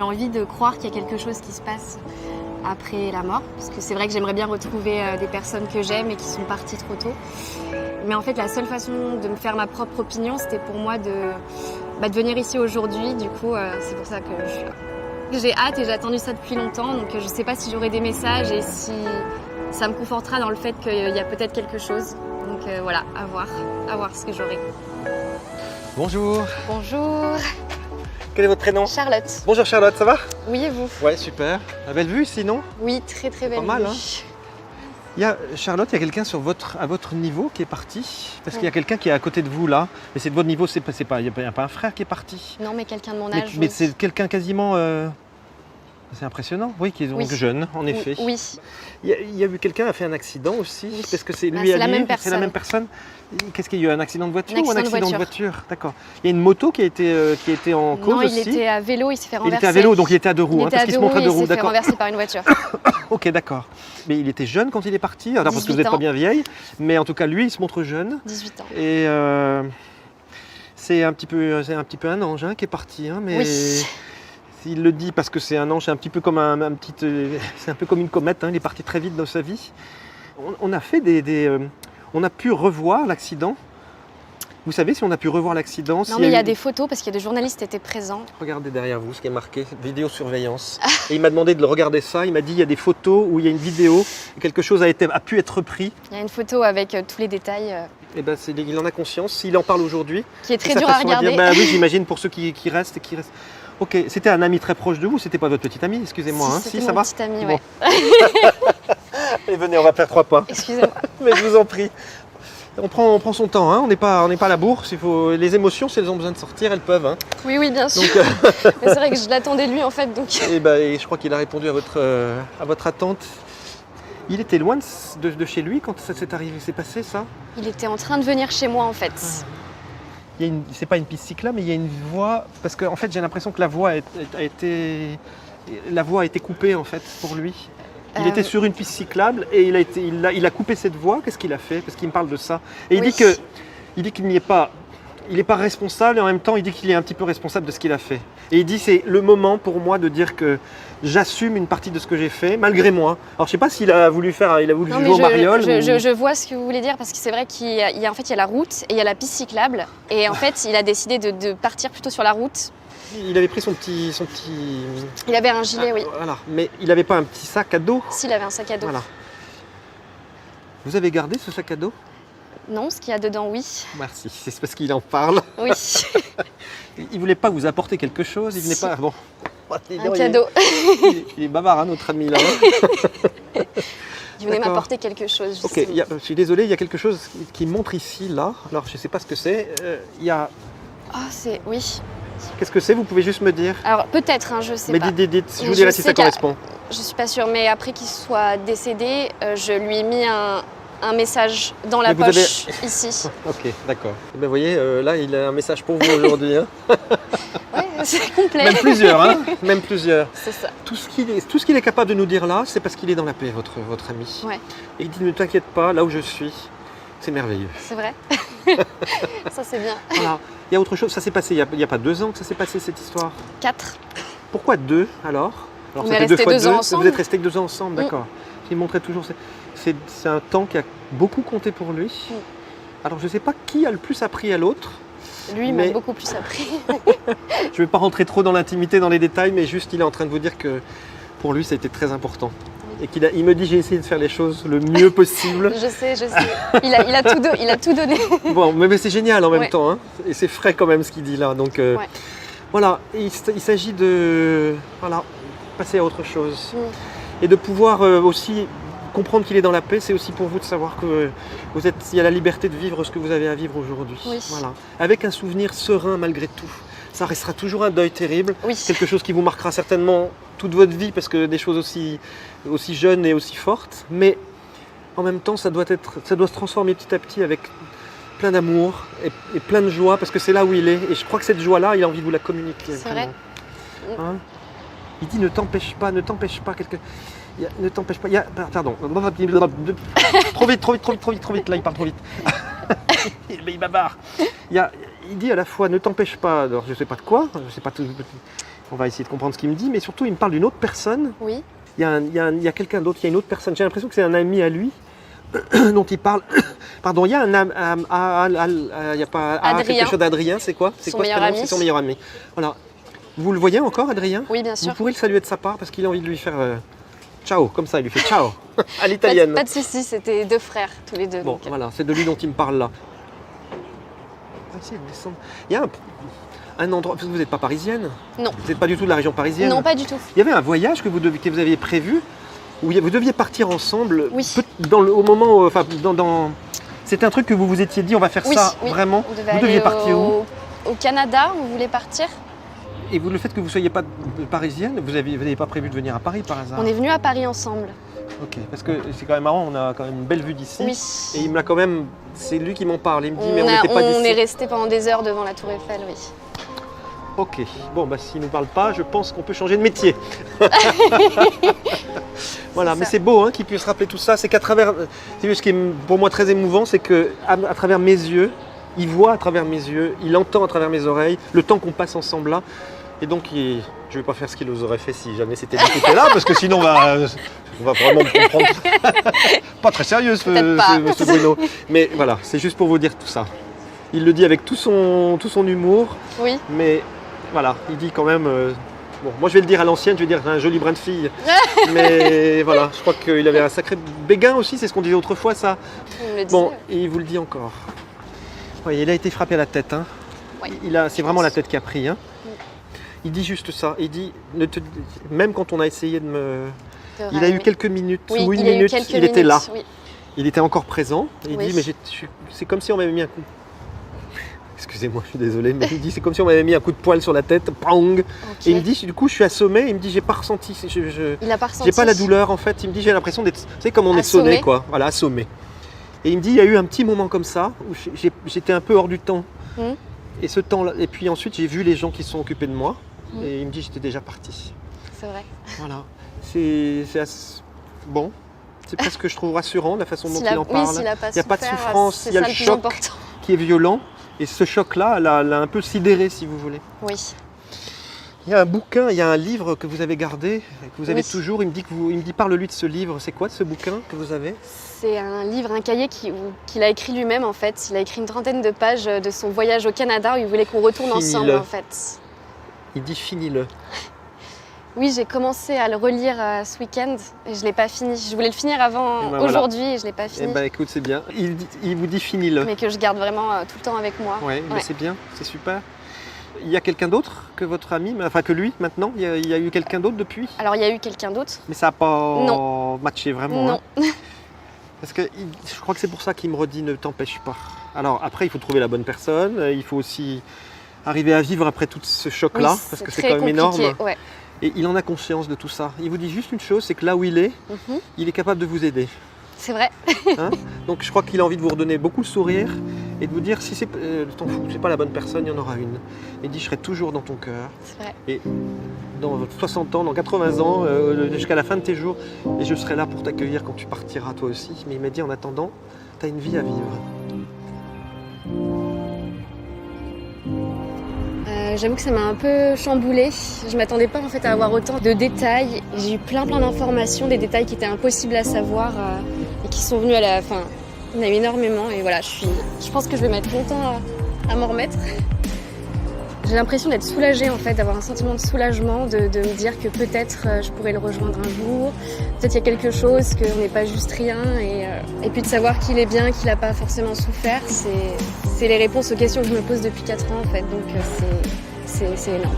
J'ai envie de croire qu'il y a quelque chose qui se passe après la mort, parce que c'est vrai que j'aimerais bien retrouver des personnes que j'aime et qui sont parties trop tôt. Mais en fait, la seule façon de me faire ma propre opinion, c'était pour moi de venir ici aujourd'hui. Du coup, c'est pour ça que je suis là. J'ai hâte et j'ai attendu ça depuis longtemps, donc je ne sais pas si j'aurai des messages et si ça me confortera dans le fait qu'il y a peut-être quelque chose. Donc voilà, à voir ce que j'aurai. Bonjour. Bonjour. Quel est votre prénom? Charlotte. Bonjour Charlotte, ça va? Oui, et vous? Ouais, super. La belle vue ici, non? Oui, très très belle Pas mal, vue. hein. Charlotte, il y a quelqu'un à votre niveau qui est parti. Parce qu'il y a quelqu'un qui est à côté de vous là. Mais c'est de votre niveau, il n'y a pas un frère qui est parti. Non, mais quelqu'un de mon âge. Mais oui. c'est quelqu'un quasiment... C'est impressionnant, oui, qui est donc jeune, en effet. Oui. Il y a eu quelqu'un qui a fait un accident aussi. Oui. Parce que c'est lui c'est à la lui, même c'est la personne. même personne. Qu'est-ce qu'il y a eu? Un accident de voiture Un ou un accident de accident de voiture? D'accord. Il y a une moto qui a été en cause Non, aussi. il était à vélo, il s'est fait Il renverser. était à vélo, donc il était à deux roues, Il hein, était parce à qu'il deux se montre à roues deux et il roues, s'est fait d'accord. renverser par une voiture. Ok, d'accord. Mais il était jeune quand il est parti, alors parce que vous 18 n'êtes pas ans. bien vieille, mais en tout cas lui il se montre jeune. 18 ans. Et c'est un petit peu un ange hein, qui est parti, hein, mais Oui. il le dit parce que c'est un ange, c'est un petit peu comme c'est un peu comme une comète, hein, il est parti très vite dans sa vie. On a fait on a pu revoir l'accident. Vous savez si on a pu revoir l'accident? Non, mais il y a des photos parce que des journalistes étaient présents. Regardez derrière vous ce qui est marqué, vidéosurveillance. Et il m'a demandé de le regarder ça. Il m'a dit il y a des photos où il y a une vidéo, quelque chose a pu être repris. Il y a une photo avec tous les détails Et ben il en a conscience. S'il en parle aujourd'hui, qui est très c'est sa dur à façon regarder. dire, bah oui, j'imagine pour ceux qui restent. Ok, c'était un ami très proche de vous. C'était pas votre petit ami, excusez-moi. Si, hein. c'était ça mon va petit ami, Bon. ouais. Et venez, on va faire 3 pas. Excusez-moi. Mais je vous en prie. On prend son temps, hein. On n'est pas à la bourse. Les émotions, si elles ont besoin de sortir, elles peuvent. Hein. Oui, bien sûr. Donc, Mais c'est vrai que je l'attendais de lui en fait. Donc... et je crois qu'il a répondu à votre attente. Il était loin de chez lui quand ça s'est arrivé, c'est passé ça? Il était en train de venir chez moi en fait. C'est pas une piste cyclable, mais il y a une voie. Parce que en fait, j'ai l'impression que la voie a été coupée en fait pour lui. Il était sur une piste cyclable et il a coupé cette voie. Qu'est-ce qu'il a fait? Parce qu'il me parle de ça. Et il dit qu'il n'y est pas. Il n'est pas responsable et en même temps il dit qu'il est un petit peu responsable de ce qu'il a fait. Et il dit c'est le moment pour moi de dire que j'assume une partie de ce que j'ai fait, malgré moi. Alors je sais pas s'il a voulu Non, jouer au mariole. Je vois ce que vous voulez dire parce que c'est vrai qu'il y a la route et il y a la piste cyclable. Et en fait il a décidé de partir plutôt sur la route. Il avait pris son petit. Il avait un gilet, oui. Voilà, mais il n'avait pas un petit sac à dos. S'il avait un sac à dos. Voilà. Vous avez gardé ce sac à dos? Non, ce qu'il y a dedans, oui. Merci, c'est parce qu'il en parle. Oui. Il voulait pas vous apporter quelque chose, il venait pas. Bon. Un cadeau. Il est bavard, hein, notre ami là. Il venait m'apporter quelque chose. Ok, je suis désolé, il y a quelque chose qui montre ici, là. Alors je ne sais pas ce que c'est. Il y a. Ah, c'est. Oui. Qu'est-ce que c'est? Vous pouvez juste me dire? Alors peut-être, hein, je sais mais pas. dites, je vous dirai si ça correspond. Je suis pas sûre, mais après qu'il soit décédé, je lui ai mis un message dans la poche ici. Ok, d'accord. Ben, vous voyez, là, il a un message pour vous aujourd'hui. Hein. Ouais, c'est complet. Même plusieurs, hein. Même plusieurs. C'est ça. Tout ce qu'il est capable de nous dire là, c'est parce qu'il est dans la paix, votre ami. Ouais. Et il dit ne t'inquiète pas, là où je suis, c'est merveilleux. C'est vrai. Ça, c'est bien. Voilà. Il y a autre chose, ça s'est passé il n'y a pas 2 ans que ça s'est passé cette histoire? 4. Pourquoi 2 alors? On ça est fait 2 restés fois 2 ans ensemble. Vous êtes restés que 2 ans ensemble, d'accord. Il montrait toujours. C'est un temps qui a beaucoup compté pour lui. Alors je ne sais pas qui a le plus appris à l'autre. Lui m'a beaucoup plus appris. Je ne vais pas rentrer trop dans l'intimité, dans les détails, mais juste il est en train de vous dire que pour lui ça a été très important. Et il me dit j'ai essayé de faire les choses le mieux possible. Je sais. Il a tout donné. Bon, mais c'est génial en même temps. Hein. Et c'est frais quand même ce qu'il dit là. Donc voilà, il s'agit de passer à autre chose. Et de pouvoir aussi comprendre qu'il est dans la paix, c'est aussi pour vous de savoir que il y a la liberté de vivre ce que vous avez à vivre aujourd'hui. Oui. Voilà. Avec un souvenir serein malgré tout. Ça restera toujours un deuil terrible, quelque chose qui vous marquera certainement toute votre vie parce que des choses aussi jeunes et aussi fortes, mais en même temps ça doit se transformer petit à petit avec plein d'amour et plein de joie parce que c'est là où il est et je crois que cette joie-là, il a envie de vous la communiquer. C'est vrai. Hein? Il dit ne t'empêche pas, ne t'empêche pas. Pardon. Trop vite, là il parle trop vite. Il bavarde. Il dit à la fois ne t'empêche pas, alors je sais pas de quoi, je sais pas tout. On va essayer de comprendre ce qu'il me dit, mais surtout il me parle d'une autre personne. Oui. Il y a quelqu'un d'autre, il y a une autre personne. J'ai l'impression que c'est un ami à lui dont il parle. Pardon, il y a il y a pas Adrien. quelque chose d'Adrien, c'est quoi? C'est Son quoi ce meilleur prénom? ami. C'est son meilleur ami. Voilà. Vous le voyez encore, Adrien? Oui, bien sûr. Vous pourrez le saluer de sa part parce qu'il a envie de lui faire ciao, comme ça, il lui fait ciao à l'italienne. Pas de soucis, c'était 2 frères, tous les deux. Bon, donc, voilà, c'est de lui dont il me parle là. On va essayer de descendre. Il y a un endroit, parce que vous n'êtes pas parisienne? Non. Vous n'êtes pas du tout de la région parisienne? Non, pas du tout. Il y avait un voyage que vous aviez prévu où vous deviez partir ensemble. Oui. Au moment, enfin, c'était un truc que vous vous étiez dit, on va faire Oui, ça oui. vraiment. On devait Vous aller deviez partir où? Au Canada, vous voulez partir? Et vous, le fait que vous ne soyez pas parisienne, vous n'avez pas prévu de venir à Paris par hasard? On est venus à Paris ensemble. Ok, parce que c'est quand même marrant, on a quand même une belle vue d'ici. Oui. Et il me l'a quand même, c'est lui qui m'en parle. Il me dit, mais on n'était pas On est d'ici. resté pendant des heures devant la Tour Eiffel, oui. Ok, bon, bah s'il ne nous parle pas, je pense qu'on peut changer de métier. Voilà, mais ça. c'est beau hein, qu'il puisse rappeler tout ça. C'est qu'à travers, c'est juste ce qui est pour moi très émouvant, c'est qu'à travers mes yeux, il voit à travers mes yeux, il entend à travers mes oreilles, le temps qu'on passe ensemble là. Et donc, je ne vais pas faire ce qu'il nous aurait fait si jamais c'était lui qui était là, parce que sinon on va vraiment me comprendre. Pas très sérieux Peut-être pas. ce Bruno. Mais voilà, c'est juste pour vous dire tout ça. Il le dit avec tout son humour, Oui. mais voilà, il dit quand même. Bon, moi je vais le dire à l'ancienne, je vais dire un joli brin de fille. Mais voilà, je crois qu'il avait un sacré béguin aussi, c'est ce qu'on disait autrefois ça. On me le Bon, disait. et il vous le dit encore. Ouais, il a été frappé à la tête. Hein. Ouais. C'est vraiment la tête qui a pris. Hein. Il dit juste ça. Il dit, même quand on a essayé de me. Il a eu quelques minutes, Oui, ou une il a eu minute, quelques il était là. minutes, oui. Il était encore présent. Et il Oui. dit, mais c'est comme si on m'avait mis un coup. Excusez-moi, je suis désolé, mais il dit, c'est comme si on m'avait mis un coup de poil sur la tête. Pang. Ok. Et il me dit, du coup, je suis assommé. Il me dit, j'ai pas ressenti. Il a pas ressenti. J'ai pas la douleur en fait. Il me dit, j'ai l'impression d'être. Vous savez, comme on est Assommé. sonné, quoi. Voilà, assommé. Et il me dit, il y a eu un petit moment comme ça où j'étais un peu hors du temps. Mhm. Et ce temps-là. Et puis ensuite, j'ai vu les gens qui se sont occupés de moi. Mhm. Et il me dit, j'étais déjà parti. C'est vrai. Voilà. C'est bon. C'est presque, je trouve, rassurant la façon dont il en parle. Oui, s'il a pas Il n'y a pas de souffert, souffrance, il y a c'est le ça plus choc important. qui est violent. Et ce choc-là, l'a un peu sidéré, si vous voulez. Oui. Il y a un bouquin, il y a un livre que vous avez gardé, que vous avez Oui. toujours. Il me dit, parle-lui de ce livre. C'est quoi ce bouquin que vous avez? C'est un livre, un cahier qu'il a écrit lui-même en fait. Il a écrit une trentaine de pages de son voyage au Canada où il voulait qu'on retourne ensemble Finis-le. en fait. Il dit, finis-le. Oui, j'ai commencé à le relire ce week-end et je ne l'ai pas fini. Je voulais le finir avant Et ben voilà. aujourd'hui et je ne l'ai pas Eh fini. ben écoute, c'est bien. Il vous dit, finis-le. Mais que je garde vraiment tout le temps avec moi. Ouais, mais Ouais. c'est bien, c'est super. Il y a quelqu'un d'autre que votre ami, enfin que lui maintenant? Il y a eu quelqu'un d'autre depuis? Alors il y a eu quelqu'un d'autre? Mais ça n'a pas Non. matché vraiment. Non. Hein. Parce que je crois que c'est pour ça qu'il me redit ne t'empêche pas. Alors après, il faut trouver la bonne personne, il faut aussi arriver à vivre après tout ce choc-là, Oui, parce que c'est très quand même compliqué, énorme. ouais. Et il en a conscience de tout ça. Il vous dit juste une chose, c'est que là où il est, Mhm. il est capable de vous aider. C'est vrai. Hein. Donc je crois qu'il a envie de vous redonner beaucoup le sourire et de vous dire si t'en fous, c'est pas la bonne personne, il y en aura une. Et il dit je serai toujours dans ton cœur. C'est vrai. Et dans 60 ans, dans 80 ans, jusqu'à la fin de tes jours, et je serai là pour t'accueillir quand tu partiras toi aussi. Mais il m'a dit en attendant, tu as une vie à vivre. J'avoue que ça m'a un peu chamboulée. Je m'attendais pas en fait à avoir autant de détails. J'ai eu plein d'informations, des détails qui étaient impossibles à savoir et qui sont venus à la fin. Il y en a eu énormément et voilà, je pense que je vais mettre longtemps à m'en remettre. J'ai l'impression d'être soulagée en fait, d'avoir un sentiment de soulagement, de me dire que peut-être je pourrais le rejoindre un jour. Peut-être il y a quelque chose, qu'on n'est pas juste rien. Et puis de savoir qu'il est bien, qu'il n'a pas forcément souffert, c'est les réponses aux questions que je me pose depuis 4 ans en fait. Donc c'est énorme.